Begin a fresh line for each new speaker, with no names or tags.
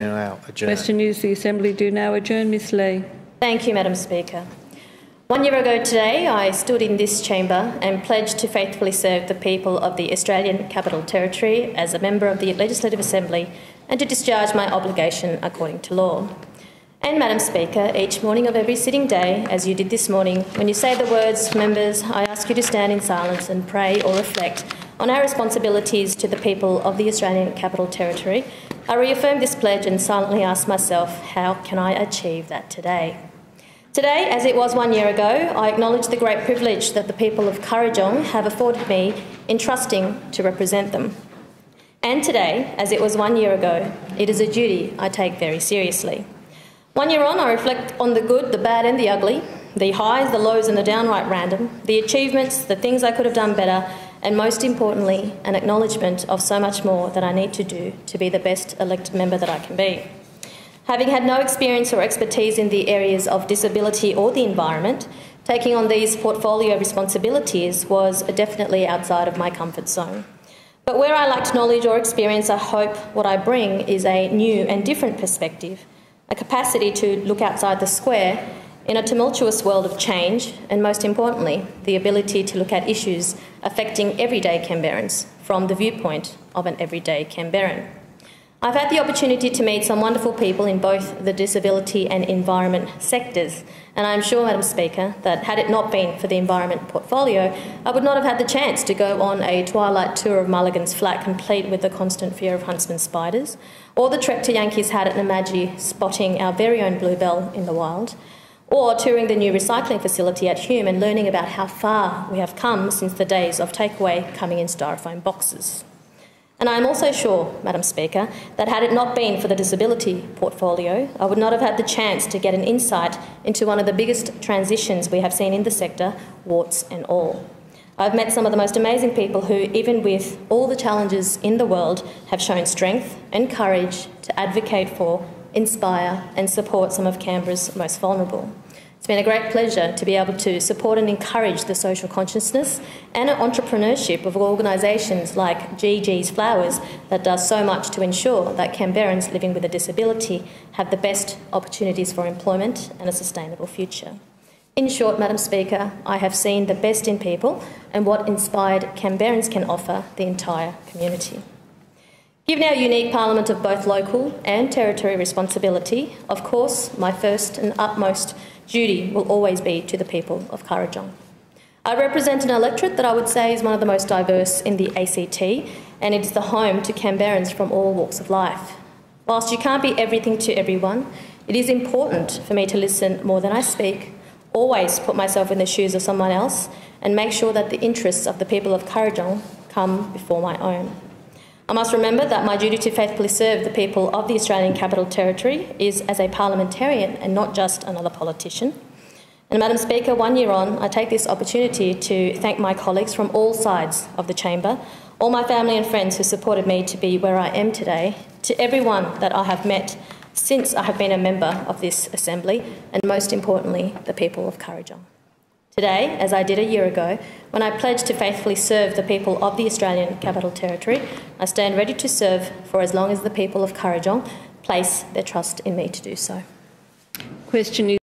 Now adjourn.
Question is the Assembly do now adjourn. Ms Lee.
Thank you, Madam Speaker. 1 year ago today, I stood in this chamber and pledged to faithfully serve the people of the Australian Capital Territory as a member of the Legislative Assembly and to discharge my obligation according to law. And, Madam Speaker, each morning of every sitting day, as you did this morning, when you say the words, members, I ask you to stand in silence and pray or reflect on our responsibilities to the people of the Australian Capital Territory, I reaffirm this pledge and silently ask myself, how can I achieve that today? Today, as it was 1 year ago, I acknowledge the great privilege that the people of Kurrajong have afforded me in trusting to represent them. And today, as it was 1 year ago, it is a duty I take very seriously. 1 year on, I reflect on the good, the bad and the ugly, the highs, the lows and the downright random, the achievements, the things I could have done better, and most importantly, an acknowledgement of so much more that I need to do to be the best elected member that I can be. Having had no experience or expertise in the areas of disability or the environment, taking on these portfolio responsibilities was definitely outside of my comfort zone. But where I lacked knowledge or experience, I hope what I bring is a new and different perspective, a capacity to look outside the square in a tumultuous world of change, and most importantly, the ability to look at issues affecting everyday Canberrans from the viewpoint of an everyday Canberran. I've had the opportunity to meet some wonderful people in both the disability and environment sectors, and I'm sure, Madam Speaker, that had it not been for the environment portfolio, I would not have had the chance to go on a twilight tour of Mulligan's flat complete with the constant fear of huntsman spiders, or the trek to Yankees Hat at Namadgi spotting our very own bluebell in the wild, or touring the new recycling facility at Hume and learning about how far we have come since the days of takeaway coming in styrofoam boxes. And I am also sure, Madam Speaker, that had it not been for the disability portfolio, I would not have had the chance to get an insight into one of the biggest transitions we have seen in the sector, warts and all. I've met some of the most amazing people who, even with all the challenges in the world, have shown strength and courage to advocate for, inspire and support some of Canberra's most vulnerable. It's been a great pleasure to be able to support and encourage the social consciousness and entrepreneurship of organisations like GG's Flowers that does so much to ensure that Canberrans living with a disability have the best opportunities for employment and a sustainable future. In short, Madam Speaker, I have seen the best in people and what inspired Canberrans can offer the entire community. Given our unique parliament of both local and territory responsibility, of course, my first and utmost duty will always be to the people of Kurrajong. I represent an electorate that I would say is one of the most diverse in the ACT, and it is the home to Canberrans from all walks of life. Whilst you can't be everything to everyone, it is important for me to listen more than I speak, always put myself in the shoes of someone else, and make sure that the interests of the people of Kurrajong come before my own. I must remember that my duty to faithfully serve the people of the Australian Capital Territory is as a parliamentarian and not just another politician. And, Madam Speaker, 1 year on, I take this opportunity to thank my colleagues from all sides of the chamber, all my family and friends who supported me to be where I am today, to everyone that I have met since I have been a member of this Assembly, and most importantly, the people of Kurrajong. Today, as I did a year ago, when I pledged to faithfully serve the people of the Australian Capital Territory, I stand ready to serve for as long as the people of Kurrajong place their trust in me to do so.
Question is